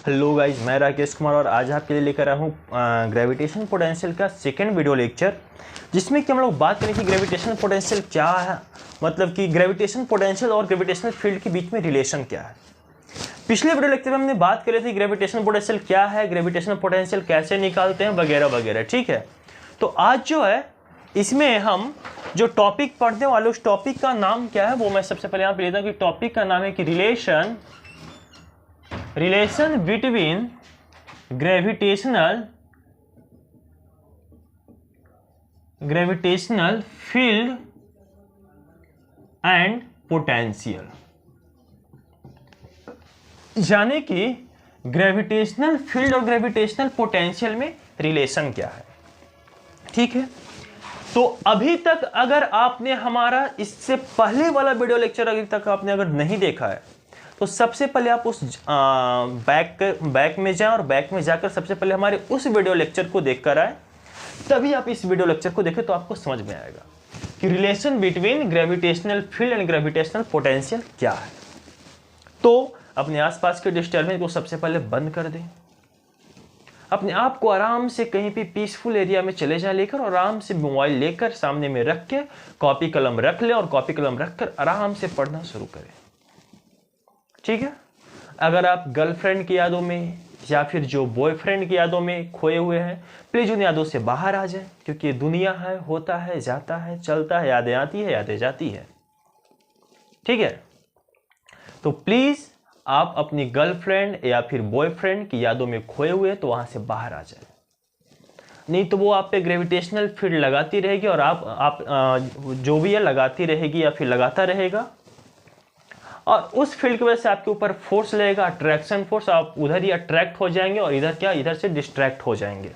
Hello guys, मैं राकेश कुमार और आज आपके लिए लेकर आया हूँ ग्रेविटेशन पोटेंशियल का सेकंड वीडियो लेक्चर, जिसमें कि हम लोग बात करें कि ग्रेविटेशन पोटेंशियल क्या है, मतलब कि ग्रेविटेशन पोटेंशियल और ग्रेविटेशनल फील्ड के बीच में रिलेशन क्या है। पिछले वीडियो लेक्चर में हमने बात करी थी ग्रेविटेशन पोटेंशियल क्या है, ग्रेविटेशनल पोटेंशियल कैसे निकालते हैं वगैरह वगैरह, ठीक है। तो आज जो है इसमें हम जो टॉपिक पढ़ने वाले उस टॉपिक का नाम क्या है वो मैं सबसे पहले यहाँ पे लेता हूँ कि टॉपिक का नाम है कि relation between gravitational field and potential, यानी कि ग्रेविटेशनल फील्ड और ग्रेविटेशनल पोटेंशियल में रिलेशन क्या है, ठीक है। तो अभी तक अगर आपने हमारा इससे पहले वाला वीडियो लेक्चर अभी तक आपने अगर नहीं देखा है तो सबसे पहले आप उस बैक में जाएं और बैक में जाकर सबसे पहले हमारे उस वीडियो लेक्चर को देखकर आए, तभी आप इस वीडियो लेक्चर को देखें तो आपको समझ में आएगा कि relation between gravitational field and gravitational potential क्या है। तो अपने आसपास के डिस्टर्बेंस को सबसे पहले बंद कर दें, अपने आप को आराम से कहीं भी पीसफुल एरिया में चले जाए लेकर और आराम से मोबाइल लेकर सामने में रख के कॉपी कलम रख ले और कॉपी कलम रखकर आराम से पढ़ना शुरू करें, ठीक है। अगर आप गर्लफ्रेंड की यादों में या फिर जो बॉयफ्रेंड की यादों में खोए हुए हैं, प्लीज उन यादों से बाहर आ जाएं, क्योंकि ये दुनिया है, होता है, जाता है, चलता है, यादें आती है, यादें जाती है, ठीक है। तो प्लीज आप अपनी गर्लफ्रेंड या फिर बॉयफ्रेंड की यादों में खोए हुए तो वहां से बाहर आ जाए, नहीं तो वो आप पे ग्रेविटेशनल फील्ड लगाती रहेगी और आप जो भी है लगाती रहेगी या फिर लगाता रहेगा, और उस फील्ड की वजह से आपके ऊपर फोर्स लगेगा, अट्रैक्शन फोर्स, आप उधर ही अट्रैक्ट हो जाएंगे और इधर से डिस्ट्रैक्ट हो जाएंगे।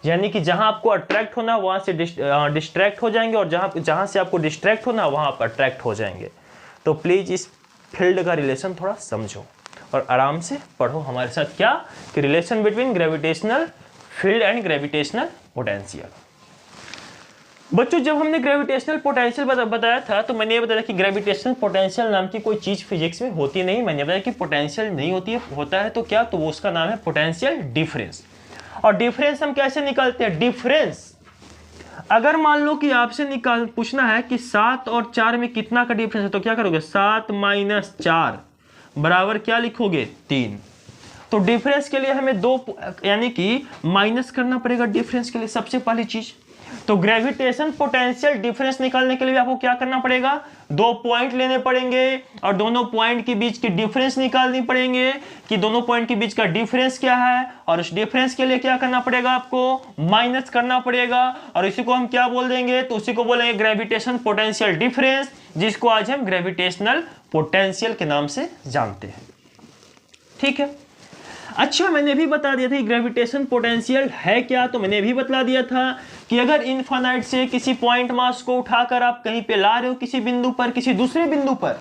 यानी कि जहां आपको अट्रैक्ट होना वहां से डिस्ट्रैक्ट हो जाएंगे और जहां से आपको डिस्ट्रैक्ट होना वहां आप अट्रैक्ट हो जाएंगे। तो प्लीज इस फील्ड का रिलेशन थोड़ा समझो और आराम से पढ़ो हमारे साथ क्या कि relation between gravitational field and gravitational potential. बच्चों, जब हमने ग्रेविटेशनल पोटेंशियल बताया था तो मैंने ये बताया कि ग्रेविटेशनल पोटेंशियल नाम की कोई चीज फिजिक्स में होती नहीं। मैंने बताया कि पोटेंशियल नहीं होती है, होता है तो क्या, तो वो उसका नाम है पोटेंशियल डिफरेंस। और डिफरेंस हम कैसे निकालते हैं? डिफरेंस अगर मान लो कि आपसे पूछना है कि 7 और 4 में कितना का डिफरेंस है, तो क्या करोगे? 7 माइनस 4 बराबर क्या लिखोगे? 3। तो डिफरेंस के लिए हमें 2 यानी कि माइनस करना पड़ेगा डिफरेंस के लिए सबसे पहली चीज। तो ग्रेविटेशन पोटेंशियल डिफरेंस निकालने के लिए आपको क्या करना पड़ेगा? 2 पॉइंट लेने पड़ेंगे और दोनों पॉइंट के बीच की डिफरेंस निकालनी पड़ेंगे कि दोनों पॉइंट के बीच का डिफरेंस क्या है, और उस डिफरेंस के लिए क्या करना पड़ेगा? आपको माइनस करना पड़ेगा, और इसी को हम क्या बोल देंगे? तो उसी को बोलेंगे ग्रेविटेशन पोटेंशियल डिफरेंस, जिसको आज हम ग्रेविटेशनल पोटेंशियल के नाम से जानते हैं, ठीक है। अच्छा, मैंने भी बता दिया था कि ग्रेविटेशन पोटेंशियल है क्या, तो मैंने भी बता दिया था कि अगर इनफाइनाइट से किसी पॉइंट मास को उठाकर आप कहीं पे ला रहे हो किसी बिंदु पर, किसी दूसरे बिंदु पर,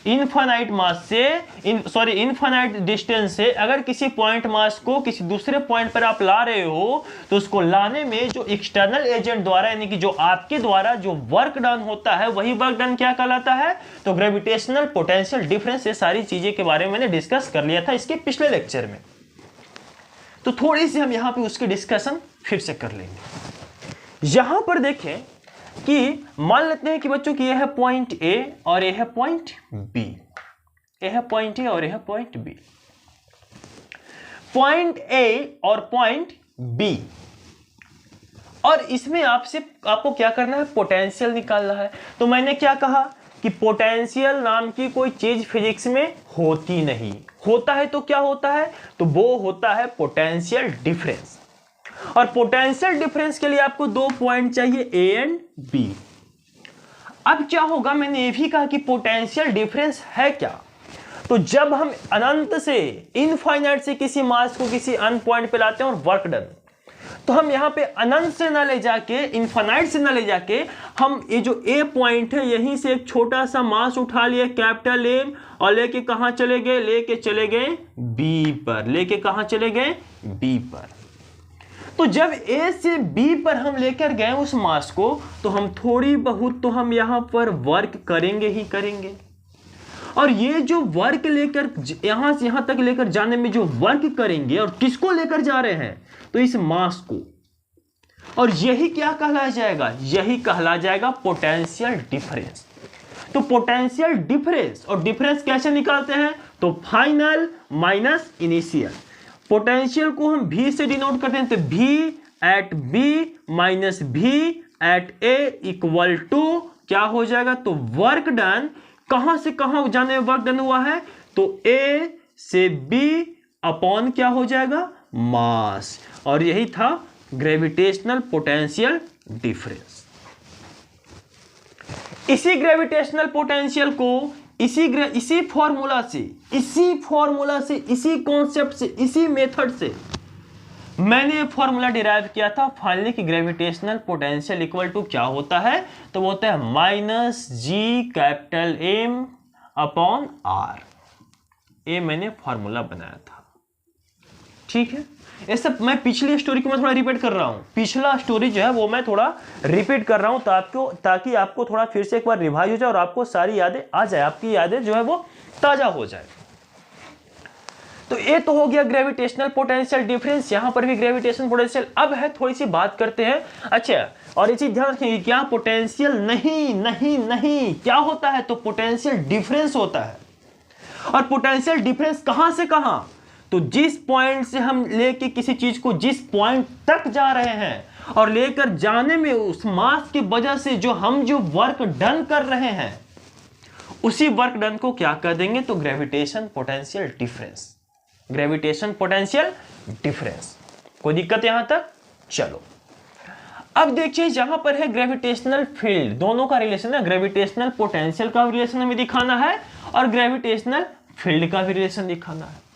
इनफाइनाइट मास से इनफाइनाइट डिस्टेंस से अगर किसी पॉइंट मास को किसी दूसरे पॉइंट पर आप ला रहे हो, तो उसको लाने में जो एक्सटर्नल एजेंट द्वारा यानी कि जो आपके द्वारा जो वर्क डन होता है वही वर्क डन क्या कहलाता है? तो ग्रेविटेशनल पोटेंशियल डिफरेंस। ये सारी चीजें के बारे में मैंने डिस्कस कर लिया था इसके पिछले लेक्चर में, तो थोड़ी सी हम यहां पे उसकी डिस्कशन फिर से कर लेंगे। यहां पर देखें कि मान लेते हैं कि बच्चों की यह है पॉइंट ए और यह है पॉइंट बी, यह है पॉइंट ए और यह है पॉइंट बी। पॉइंट ए और पॉइंट बी, और इसमें आपको क्या करना है? पोटेंशियल निकालना है। तो मैंने क्या कहा कि पोटेंशियल नाम की कोई चीज फिजिक्स में होती नहीं, होता है तो क्या होता है? तो वो होता है पोटेंशियल डिफरेंस। और पोटेंशियल डिफरेंस के लिए आपको 2 पॉइंट चाहिए, ए एंड बी। अब क्या होगा? मैंने ये भी कहा कि पोटेंशियल डिफरेंस है क्या, तो जब हम अनंत से इनफाइनाइट से किसी मास को किसी अन पॉइंट पे लाते हैं और वर्क डन, तो हम यहां पे अनंत से ना ले जाके, इनफाइनाइट से ना ले जाके, हम ये जो ए पॉइंट है यहीं से एक छोटा सा मास उठा लिया कैपिटल ए और लेके कहां चले गए? लेके चले गए बी पर। लेके कहां चले गए? बी पर। तो जब ए से बी पर हम लेकर गए उस मास को, तो हम थोड़ी बहुत तो हम यहां पर वर्क करेंगे ही करेंगे, और ये जो वर्क लेकर यहां से यहां तक लेकर जाने में जो वर्क करेंगे और किसको लेकर जा रहे हैं, तो इस मास को, और यही क्या कहलाया जाएगा, यही कहला जाएगा पोटेंशियल डिफरेंस। तो पोटेंशियल डिफरेंस, और डिफरेंस कैसे निकालते हैं, तो फाइनल माइनस इनिशियल। पोटेंशियल को हम V से डिनोट करते हैं, तो V at B minus V at A equal to क्या हो जाएगा, तो वर्क डन, कहां से कहां जाने में वर्क डन हुआ है, तो A से B अपॉन क्या हो जाएगा, मास। और यही था ग्रेविटेशनल पोटेंशियल डिफरेंस। इसी ग्रेविटेशनल पोटेंशियल को इसी फॉर्मूला से, इसी कॉन्सेप्ट से, इसी मेथड से मैंने फॉर्मूला डिराइव किया था फाइनली कि ग्रेविटेशनल पोटेंशियल इक्वल टू क्या होता है, तो वो होता है minus G capital M upon R. ये मैंने फॉर्मूला बनाया था, ठीक है। ये सब मैं पिछली स्टोरी को मैं थोड़ा रिपीट कर रहा हूं, पिछला स्टोरी जो है वो मैं थोड़ा रिपीट कर रहा हूं ताकि आपको थोड़ा फिर से एक बार रिवाइज हो जाए और आपको सारी यादें आ जाए, आपकी यादें जो है वो ताजा हो जाए। तो ये तो हो गया ग्रेविटेशनल पोटेंशियल डिफरेंस, यहां पर भी ग्रेविटेशनल पोटेंशियल। अब है थोड़ी सी बात करते हैं, अच्छा, और ये चीज ध्यान रखेंगे, क्या पोटेंशियल नहीं क्या होता है, तो पोटेंशियल डिफरेंस होता है। और पोटेंशियल डिफरेंस कहां से कहां, तो जिस पॉइंट से हम लेके किसी चीज को जिस पॉइंट तक जा रहे हैं और लेकर जाने में उस मास की वजह से जो वर्क डन कर रहे हैं उसी वर्क डन को क्या कर देंगे, तो gravitation potential difference. Gravitation potential difference, कोई दिक्कत यहां तक, चलो। अब देखिए यहां पर है ग्रेविटेशनल फील्ड, दोनों का रिलेशन है, ग्रेविटेशनल पोटेंशियल का रिलेशन हमें दिखाना है और ग्रेविटेशनल फील्ड का भी रिलेशन दिखाना है।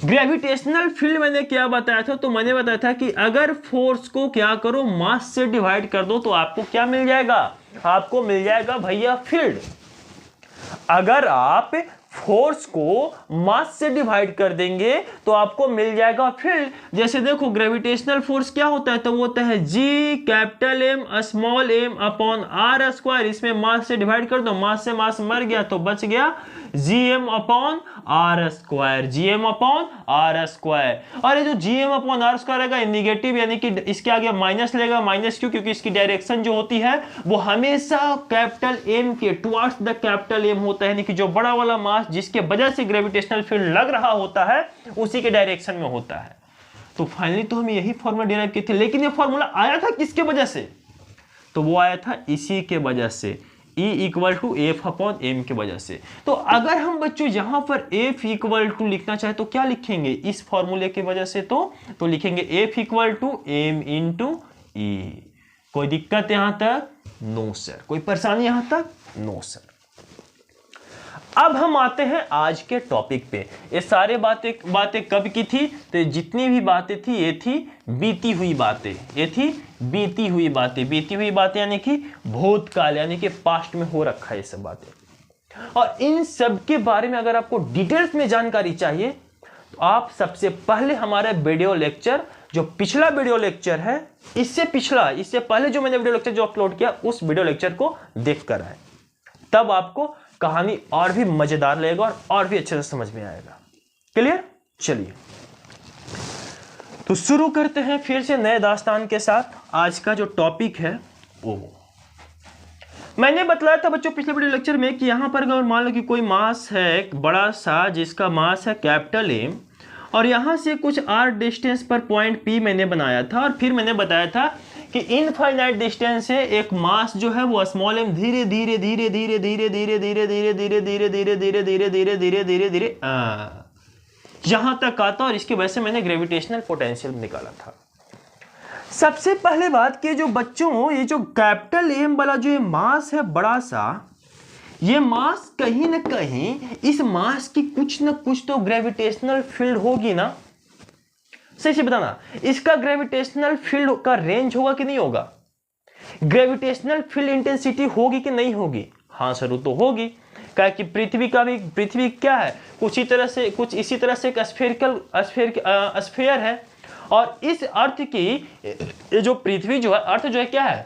ग्रेविटेशनल फील्ड मैंने क्या बताया था, तो मैंने बताया था कि अगर फोर्स को क्या करो, मास से डिवाइड कर दो, तो आपको क्या मिल जाएगा, आपको मिल जाएगा भैया फील्ड। अगर आप फोर्स को मास से डिवाइड कर देंगे तो आपको मिल जाएगा फील्ड। जैसे देखो ग्रेविटेशनल फोर्स क्या होता है, तो वो होता है G capital M small M upon R square. इसमें मास से डिवाइड कर दो, मास से मास मर गया तो बच गया G M upon R square, G M upon R square. और ये जो G M upon R square रहेगा निगेटिव, यानी कि इसके आगे माइनस लेगा, माइनस क्यों, क्योंकि इसकी डायरेक्शन जो होती है वो हमेशा कैपिटल एम के टुवर्ड्स द कैपिटल एम होता है, यानी कि जो बड़ा वाला मास जिसके वजह से ग्रेविटेशनल फील्ड लग रहा होता है उसी के डायरेक्शन में होता है। तो फाइनली तो हम यही फॉर्मूला डिराइव किए थे, लेकिन ये फॉर्मूला आया था किसके वजह से, तो वो आया था इसी के वजह से, E equal to F upon M के वजह से। तो अगर हम बच्चों यहां पर F इक्वल टू लिखना चाहे तो क्या लिखेंगे, इस फॉर्मूले की वजह से तो लिखेंगे F equal to M into E. कोई दिक्कत यहां तक, नो सर, कोई परेशानी यहां तक, नो सर। अब हम आते हैं आज के टॉपिक पे। ये सारे बातें कब की थी, तो जितनी भी बातें थी ये थी बीती हुई बातें, ये थी बीती हुई बातें यानी कि भूतकाल, यानी कि पास्ट में हो रखा है ये सब बातें। और इन सब के बारे में अगर आपको डिटेल्स में जानकारी चाहिए तो आप सबसे पहले हमारा वीडियो लेक्चर, जो पिछला वीडियो लेक्चर है, इससे पहले जो मैंने वीडियो लेक्चर जो अपलोड किया उस वीडियो लेक्चर को देख कर आए, तब आपको कहानी और भी मजेदार लगेगा और भी अच्छे से समझ में आएगा। क्लियर, चलिए तो शुरू करते हैं फिर से नए दास्तान के साथ। आज का जो टॉपिक है वो मैंने बताया था बच्चों पिछले वीडियो लेक्चर में कि यहां पर अगर मान लो कि कोई मास है एक बड़ा सा जिसका मास है कैपिटल एम, और यहां से कुछ आर डिस्टेंस पर पॉइंट पी मैंने बनाया था, और फिर मैंने बताया था कि इनफाइनाइट डिस्टेंस से एक मास जो है वो स्मॉल एम धीरे धीरे धीरे धीरे धीरे धीरे धीरे धीरे धीरे धीरे धीरे धीरे धीरे धीरे धीरे धीरे धीरे यहां तक आता, और इसकी वजह से मैंने ग्रेविटेशनल पोटेंशियल निकाला था। सबसे पहले बात की जो बच्चों, ये जो कैपिटल एम वाला जो ये मास है बड़ा सा, ये मास कहीं ना कहीं इस मास की कुछ ना कुछ तो ग्रेविटेशनल फील्ड होगी ना, सही से बताना। इसका ग्रेविटेशनल फील्ड का रेंज होगा कि नहीं होगा, ग्रेविटेशनल फील्ड इंटेंसिटी होगी कि नहीं होगी, हाँ सर तो होगी। क्या कि पृथ्वी क्या है, कुछ इसी तरह से एक स्फीयर है, और इस अर्थ की जो पृथ्वी जो है, अर्थ जो है क्या है,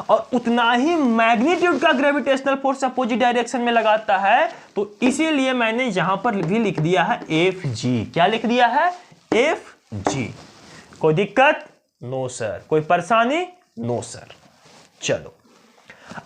और उतना ही मैग्नीट्यूड का ग्रेविटेशनल फोर्स अपोजिट डायरेक्शन में लगाता है, तो इसीलिए मैंने यहां पर भी लिख दिया है Fg। क्या लिख दिया है? Fg। कोई दिक्कत? No sir. कोई परेशानी? No sir. चलो,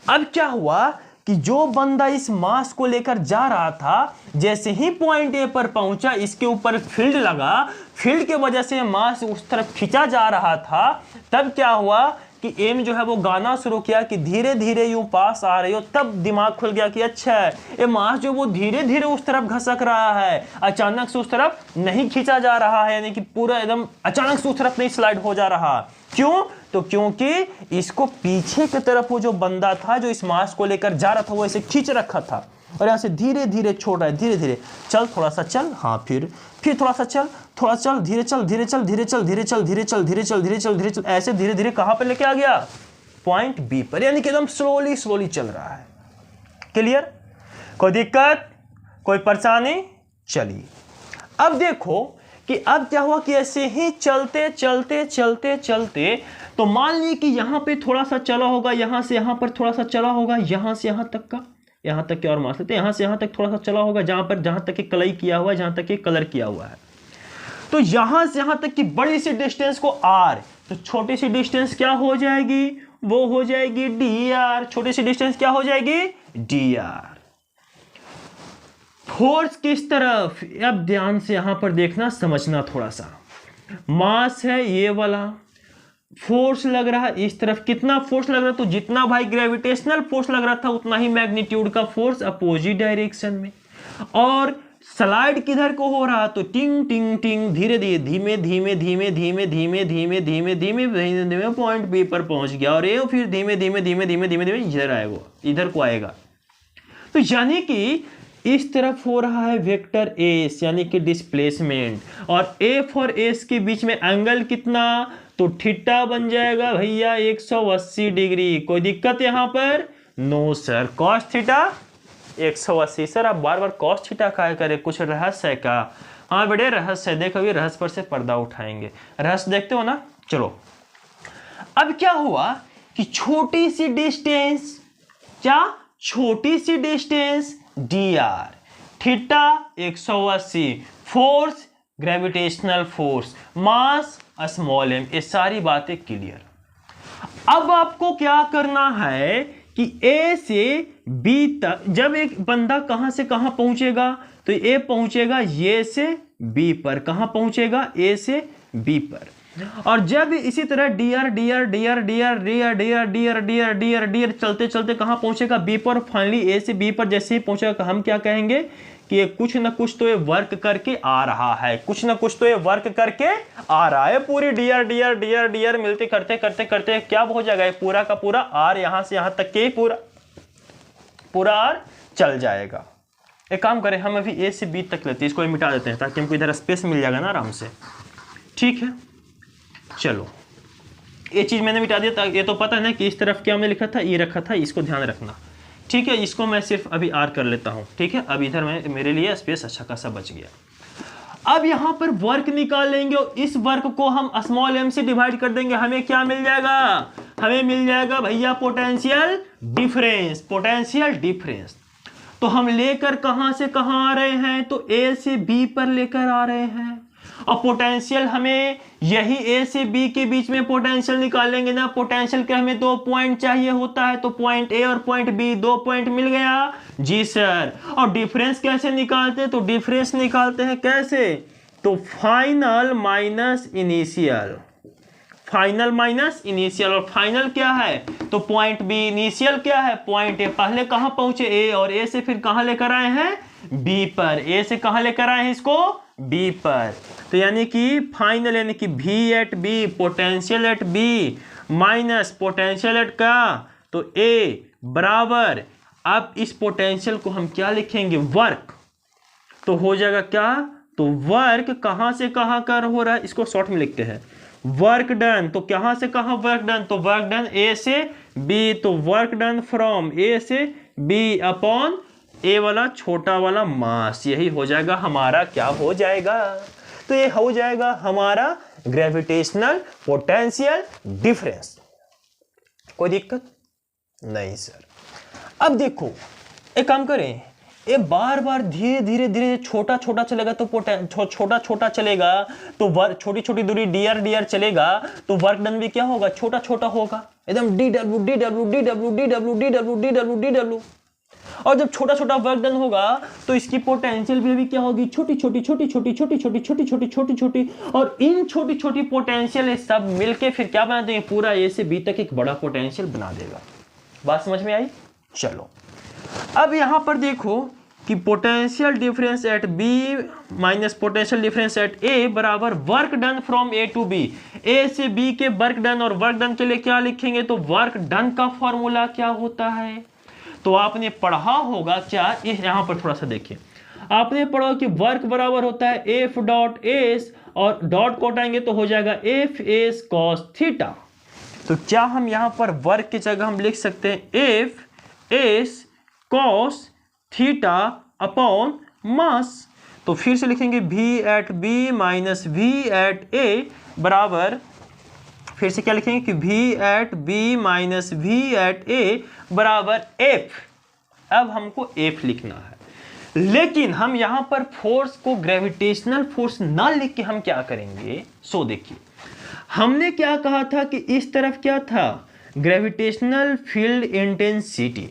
अब क्या हुआ कि जो बंदा इस मास को लेकर जा रहा था, जैसे ही पॉइंट ए पर पहुंचा, इसके ऊपर फील्ड लगा, फील्ड के वजह से मास उस तरफ खींचा जा रहा था। तब क्या हुआ कि एम जो है वो गाना शुरू किया कि धीरे धीरे यूं पास आ रही हो। तब दिमाग खुल गया कि अच्छा ये मास जो वो धीरे धीरे उस तरफ घसक रहा है, अचानक से उस तरफ नहीं खींचा जा रहा है, यानी कि पूरा एकदम अचानक से उस तरफ नहीं स्लाइड हो जा रहा। क्यों? तो क्योंकि इसको पीछे की तरफ वो जो बंदा था जो इस मास को लेकर जा रहा था वो ऐसे खींच रखा था, और यहाँ से धीरे धीरे छोड़ रहा है, धीरे धीरे चल, थोड़ा सा चल, हाँ फिर थोड़ा सा चल, थोड़ा चल, धीरे चल, धीरे चल, धीरे चल, धीरे चल, धीरे चल, धीरे चल, धीरे चल, धीरे चल, ऐसे धीरे धीरे कहां पर लेके आ गया? पॉइंट बी पर, यानी कि एकदम स्लोली स्लोली चल रहा है। क्लियर? कोई दिक्कत? कोई परेशानी? चलिए, अब देखो कि अब क्या हुआ कि ऐसे ही चलते चलते चलते चलते, तो मान लीजिए कि यहां पे थोड़ा सा चला होगा, यहां से यहां पर थोड़ा सा चला होगा, यहां से यहां तक का, यहां तक के और मान लेते हैं, यहां से यहां तक थोड़ा सा चला होगा, जहां तक कि कलई किया हुआ है, जहां तक कि कलर किया हुआ है। तो यहां से यहां तक की बड़ी सी डिस्टेंस को आर, तो छोटी सी डिस्टेंस क्या हो जाएगी? वो हो जाएगी डी आर। छोटी सी डिस्टेंस क्या हो जाएगी? D R. फोर्स किस तरफ? अब ध्यान से यहां पर देखना, समझना थोड़ा सा। मास है ये वाला, फोर्स लग रहा है इस तरफ। कितना फोर्स लग रहा है? तो जितना भाई ग्रेविटेशनल फोर्स लग रहा था उतना ही मैग्नीट्यूड का फोर्स अपोजिट डायरेक्शन में। और स्लाइड किधर को हो रहा? तो टिंग टिंग टिंग, धीरे धीरे, धीमे धीमे धीमे धीमे धीमे धीमे धीमे धीमे धीमे पॉइंट बी पर पहुंच गया, और ये फिर धीमे धीमे धीमे धीमे धीमे धीमे इधर आएगा, इधर को आएगा। तो यानी कि इस तरफ हो रहा है वेक्टर एस, यानी कि डिस्प्लेसमेंट, और एफ और एस के बीच में एंगल कितना? तो थीटा बन जाएगा भैया 180 डिग्री। कोई दिक्कत यहां पर? No sir. Cos theta 180। Sir आप बार बार कॉस थीटा का करे, कुछ रहस्य है क्या? हाँ बेटे रहस्य है। देखो ये रहस्य पर से पर्दा उठाएंगे। रहस्य देखते हो ना? चलो, अब क्या हुआ कि छोटी सी डिस्टेंस, क्या छोटी सी distance D R, theta 180, force gravitational force, mass small M, ये सारी बातें क्लियर। अब आपको क्या करना है कि ए से बी तक, जब एक बंदा कहां से कहां पहुंचेगा, तो ए पहुंचेगा ये से बी पर। कहां पहुंचेगा? ए से बी पर। और जब इसी तरह D R D R D R D R D R D R D R D R D R D R चलते चलते कहां पहुंचेगा? बी पर। फाइनली ए से बी पर जैसे ही पहुंचेगा हम क्या कहेंगे कि ये कुछ ना कुछ तो ये वर्क करके आ रहा है, कुछ ना कुछ तो ये वर्क करके आ रहा है। पूरी D R D R D R D R मिलते करते करते करते क्या हो जाएगा? ये पूरा का पूरा आर, यहां से यहां तक के पूरा आर चल जाएगा। एक काम करें, हम अभी ए से बी तक लेते हैं, इसको मिटा देते हैं ताकि हमको इधर स्पेस मिल जाएगा ना आराम से। ठीक है, चलो ये चीज मैंने मिटा दिया। ये तो पता है ना कि इस तरफ क्या हमने लिखा था, ये रखा था, इसको ध्यान रखना। ठीक है, इसको मैं सिर्फ अभी आर कर लेता हूं। ठीक है, अब इधर मैं मेरे लिए स्पेस अच्छा खासा बच गया। अब यहां पर वर्क निकाल लेंगे और इस वर्क को हम स्मॉल एम से डिवाइड कर देंगे। हमें क्या मिल जाएगा? हमें मिल जाएगा भैया पोटेंशियल डिफरेंस। पोटेंशियल डिफरेंस तो हम लेकर कहां से कहां आ रहे हैं? तो ए से बी पर लेकर आ रहे हैं। और पोटेंशियल हमें यही ए से बी के बीच में पोटेंशियल निकालेंगे ना। पोटेंशियल के हमें 2 पॉइंट चाहिए होता है, तो पॉइंट ए और पॉइंट बी, 2 पॉइंट मिल गया। जी सर। और डिफरेंस कैसे निकालते हैं? तो डिफरेंस निकालते हैं कैसे? तो final minus initial, final minus initial. और फाइनल क्या है? तो पॉइंट बी। इनिशियल क्या है? Point A. पहले कहां पहुंचे? ए, और ए से फिर कहां लेकर आए हैं? बी पर। ए से कहां लेकर आए हैं इसको? बी पर। तो यानी कि फाइनल यानी कि V at B, potential at B minus potential at का, तो A बराबर, अब इस पोटेंशियल को हम क्या लिखेंगे? वर्क। तो हो जाएगा क्या? तो वर्क कहां से कहां कर हो रहा है, इसको शॉर्ट में लिखते हैं। वर्क डन, तो कहां से कहां वर्क डन? तो वर्क डन A से B, तो वर्क डन फ्रॉम A से B अपॉन ए वाला छोटा वाला मास। यही हो जाएगा हमारा, क्या हो जाएगा? तो ये हो जाएगा हमारा ग्रेविटेशनल पोटेंशियल डिफरेंस। कोई दिक्कत? नहीं सर। अब देखो एक काम करें, ये बार बार धीरे धीरे धीरे छोटा छोटा चलेगा तो छोटा छोटा चलेगा तो वर्क, छोटी छोटी दूरी dr dr चलेगा तो वर्क डन भी क्या होगा, छोटा छोटा होगा एकदम, dw dw dw dw dw dw dw। और जब छोटा छोटा वर्क डन होगा तो इसकी पोटेंशियल भी क्या होगी, छोटी छोटी छोटी छोटी छोटी छोटी छोटी छोटी छोटी छोटी। और इन छोटी छोटी पोटेंशियल सब मिलके फिर क्या बना देंगे, पूरा ए से बी तक एक बड़ा पोटेंशियल बना देगा। बात समझ में आई? चलो अब यहां पर देखो कि potential difference at B minus potential difference at A बराबर work done from A to B. A से बी के वर्क डन, और वर्क डन के लिए क्या लिखेंगे, तो वर्क डन का फॉर्मूला क्या होता है, तो आपने पढ़ा होगा क्या, यहां पर थोड़ा सा देखिए, आपने पढ़ा कि वर्क बराबर होता है एफ डॉट एस, और डॉट को हटाएंगे तो हो जाएगा एफ एस कॉस थीटा। तो क्या हम यहां पर वर्क की जगह हम लिख सकते हैं F S cos theta upon mass. तो फिर से लिखेंगे v at B minus v at A बराबर, फिर से क्या लिखेंगे कि v at B minus v at A बराबर f। अब हमको f लिखना है, लेकिन हम यहां पर फोर्स को ग्रेविटेशनल फोर्स ना लिख के हम क्या करेंगे, सो देखिए हमने क्या कहा था कि इस तरफ क्या था, ग्रेविटेशनल फील्ड इंटेंसिटी,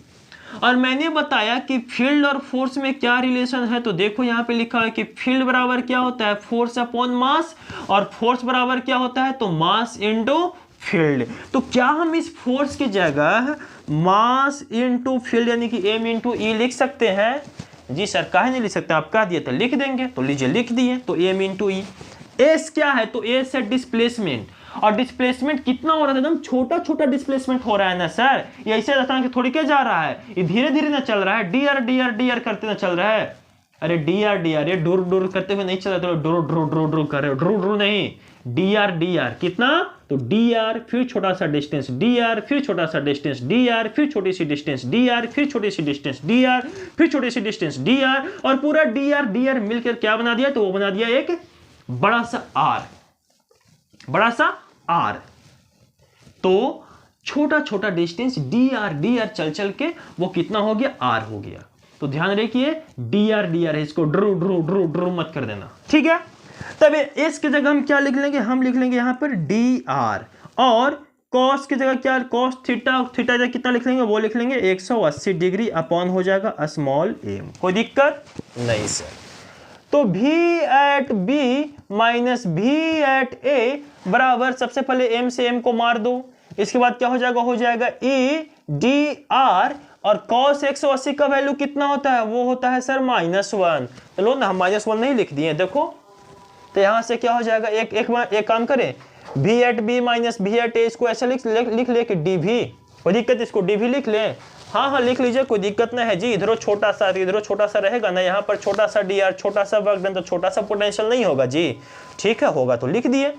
और मैंने बताया कि फील्ड और फोर्स में क्या रिलेशन है। तो देखो यहां पे लिखा है कि फील्ड बराबर क्या होता है, फोर्स अपॉन मास, और फोर्स बराबर क्या होता है, तो मास इनटू फील्ड। तो क्या हम इस फोर्स की जगह मास इनटू फील्ड यानी कि m इनटू ई लिख सकते हैं? जी सर, काहे नहीं लिख सकते, आप कह दिए तो लिख देंगे, तो लीजिए लिख दिए, तो m इनटू ई। एस क्या है, तो एस है डिस्प्लेसमेंट, और डिस्प्लेसमेंट कितना हो रहा है, एकदम छोटा छोटा डिस्प्लेसमेंट हो रहा है ना सर, ये ऐसे रहता कि थोड़ी क्या जा रहा है, ये धीरे धीरे ना चल रहा है, डीआर डीआर डीआर करते ना चल रहा है, अरे डीआर डीआर, ये डुर डुर करते हुए नहीं चल रहा, तो डुर डुर डुर डुर कर रहे हो, डुर डुर नहीं, डीआर डीआर कितना, तो डीआर फिर छोटा सा डिस्टेंस डीआर, फिर छोटा सा डिस्टेंस डीआर, फिर छोटी सी डिस्टेंस डीआर, फिर छोटी सी डिस्टेंस डीआर, फिर छोटी सी डिस्टेंस डीआर, और पूरा डीआर डीआर मिलकर क्या बना दिया, तो वो बना दिया एक बड़ा सा आर, बड़ा सा आर। तो छोटा छोटा डिस्टेंस डी आर चल चल के वो कितना हो गया, आर हो गया। तो ध्यान रखिए डी आर है, इसको ड्रू ड्रू ड्रू ड्रू मत कर देना, ठीक है। तब इस की जगह हम क्या लिख लेंगे, हम लिख लेंगे यहां पर डी आर, और कॉस की जगह क्या, कॉस थीटा, थीटा जगह कितना लिख लेंगे, वो लिख लेंगे 180 डिग्री अपॉन हो जाएगा स्मॉल एम। कोई दिक्कत नहीं सर। तो v at b minus v at a बराबर, सबसे पहले m से m को मार दो, इसके बाद क्या हो जाएगा e d r, और cos 180 का वैल्यू कितना होता है, वो होता है सर -1। चलो ना, हम -1 नहीं लिख दिए, देखो तो यहां से क्या हो जाएगा, एक काम करें, v at b minus v at a, इसको ऐसे लिख ले कि dv, कोई दिक्कत, इसको dv लिख लें, हाँ लिख लीजिए, कोई दिक्कत नहीं है जी। इधरों छोटा सा इधरों छोटा सा रहेगा ना, यहाँ पर छोटा सा डी आर, छोटा सा वर्क डन, तो छोटा सा पोटेंशियल नहीं होगा जी, ठीक है, होगा तो लिख दिए।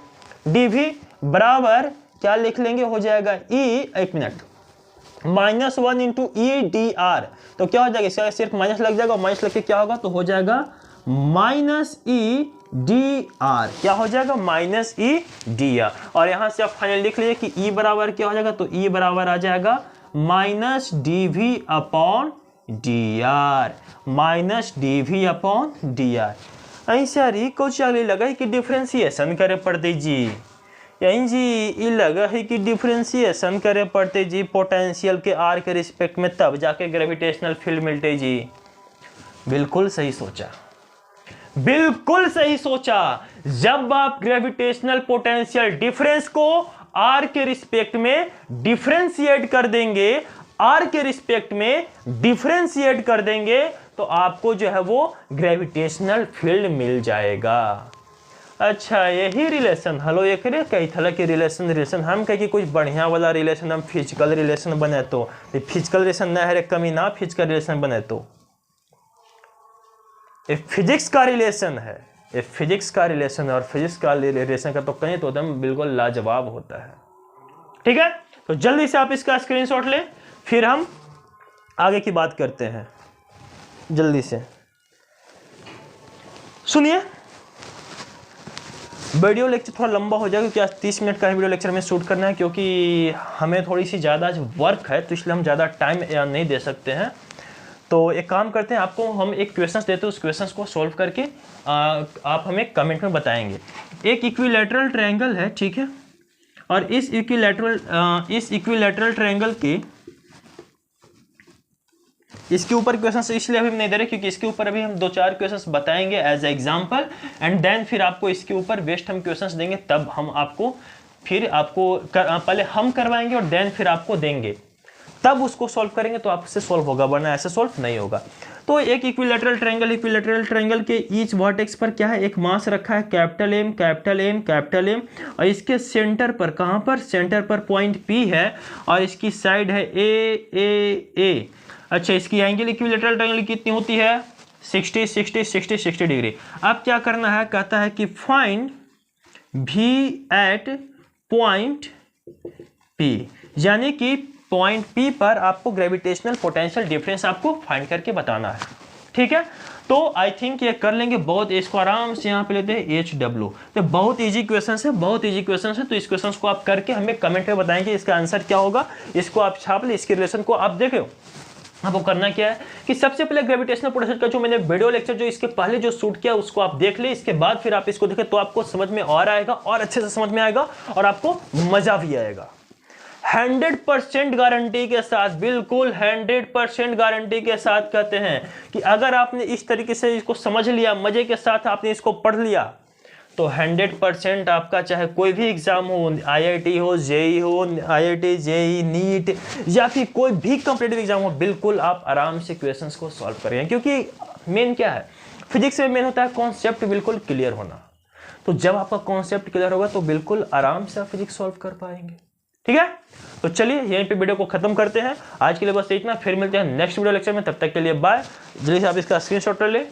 डीवी बराबर क्या लिख लेंगे, हो जाएगा ई, एक minute, -1 into E D R, तो क्या हो जाएगा, इसका सिर्फ माइनस लग जाएगा, माइनस लग के क्या होगा, तो हो जाएगा माइनस ई डी आर, क्या हो जाएगा, माइनस ई डी आर। और यहां से आप फाइनल लिख लीजिए कि ई बराबर क्या हो जाएगा, तो ई बराबर आ जाएगा minus D V upon D R, minus D V upon D R. ऐसा री कुछ अगले लगा कि डिफ्रेंसिएशन करे पड़ते जी, यही जी ये लगा है कि डिफ्रेंसिएशन करे पड़ते जी पोटेंशियल के आर के रिस्पेक्ट में, तब जाके ग्रेविटेशनल फील्ड मिलते जी। बिल्कुल सही सोचा, बिल्कुल सही सोचा। जब आप ग्रेविटेशनल पोटेंशियल डिफरेंस को आर के रिस्पेक्ट में डिफरेंशिएट कर देंगे, आर के रिस्पेक्ट में डिफरेंशिएट कर देंगे, तो आपको जो है वो ग्रेविटेशनल फील्ड मिल जाएगा। अच्छा यही रिलेशन, हेलो ये करे कई तरह के रिलेशन हम कहे कि कुछ बढ़िया वाला रिलेशन हम फिजिकल रिलेशन बने, तो फिजिकल रिलेशन ना है कमी ना, फिजिकल रिलेशन बने तो ये फिजिक्स का रिलेशन है, ये फिजिक्स का रिलेशन है, और फिजिक्स का रिलेशन का तो कहीं तो एकदम बिल्कुल लाजवाब होता है, ठीक है। तो जल्दी से आप इसका स्क्रीनशॉट लें, फिर हम आगे की बात करते हैं। जल्दी से सुनिए, वीडियो लेक्चर थोड़ा लंबा हो जाएगा क्योंकि आज 30 मिनट का वीडियो लेक्चर हमें शूट करना है, क्योंकि हमें थोड़ी सी ज़्यादा आज वर्क है, तो इसलिए हम ज़्यादा टाइम नहीं दे सकते हैं। तो एक काम करते हैं, आपको हम एक क्वेश्चंस देते हैं, उस क्वेश्चंस को सॉल्व करके आप हमें कमेंट में बताएंगे। एक इक्विलैटरल ट्रायंगल है, ठीक है, और इस इक्विलैटरल ट्रायंगल की इसके ऊपर क्वेश्चंस इसलिए अभी हम नहीं दे रहे क्योंकि इसके ऊपर अभी हम 2-4 क्वेश्चंस बताएंगे एज एग्जांपल, एंड देन फिर आपको इसके ऊपर बेस्ट हम क्वेश्चंस देंगे, तब हम आपको पहले हम करवाएंगे और देन फिर आपको देंगे, तब उसको सॉल्व करेंगे तो आपसे सॉल्व होगा, वरना ऐसे सॉल्व नहीं होगा। तो एक इक्विलैटरल ट्रायंगल के ईच वर्टेक्स पर क्या है, एक मास रखा है capital M capital M capital M, और इसके सेंटर पर, कहां पर, सेंटर पर पॉइंट पी है, और इसकी साइड है ए। अच्छा, इसकी एंगल इक्विलैटरल ट्रायंगल कितनी होती है, 60 डिग्री। अब क्या करना है, कहता है कि फाइंड भी एट पॉइंट पी, यानी कि पॉइंट पी पर आपको ग्रेविटेशनल पोटेंशियल डिफरेंस आपको फाइंड करके बताना है, ठीक है। तो आई थिंक ये कर लेंगे, बहुत इसको आराम से यहाँ पे लेते हैं HW। तो बहुत इजी क्वेश्चन है, बहुत इजी क्वेश्चन है। तो इस क्वेश्चन को आप करके हमें कमेंट में बताएंगे इसका आंसर क्या होगा, इसको आप छाप ले, इसके रिलेशन को आप देखो। आपको करना क्या है कि सबसे पहले ग्रेविटेशनल पोटेंशियल का जो मैंने वीडियो लेक्चर जो इसके पहले जो शूट किया उसको आप देख ले, इसके बाद फिर आप इसको देखें तो आपको समझ में और आएगा, और अच्छे से समझ में आएगा, और आपको मजा भी आएगा। 100% गारंटी के साथ, बिल्कुल 100% गारंटी के साथ कहते हैं कि अगर आपने इस तरीके से इसको समझ लिया, मजे के साथ आपने इसको पढ़ लिया, तो 100% आपका चाहे कोई भी एग्जाम हो, IIT हो, JEE हो, IIT JEE नीट या फिर कोई भी कॉम्पिटिटिव एग्जाम हो, बिल्कुल आप आराम से क्वेश्चंस को सॉल्व करेंगे। क्योंकि मेन क्या है, फिजिक्स में मेन होता है कॉन्सेप्ट बिल्कुल क्लियर होना। तो जब आपका कॉन्सेप्ट क्लियर होगा तो बिल्कुल आराम से आप फिजिक्स सॉल्व कर पाएंगे, ठीक है। तो चलिए यहीं पे वीडियो को खत्म करते हैं, आज के लिए बस इतना, फिर मिलते हैं नेक्स्ट वीडियो लेक्चर में। तब तक के लिए बाय, जल्दी से आप इसका स्क्रीनशॉट ले।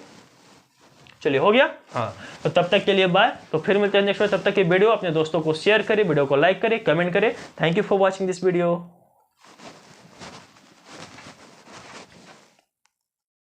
चलिए हो गया, हाँ, तो तब तक के लिए बाय, तो फिर मिलते हैं नेक्स्ट वीडियो। तब तक की वीडियो अपने दोस्तों को शेयर करें, वीडियो को लाइक करें, कमेंट करें। Thank you for watching this video.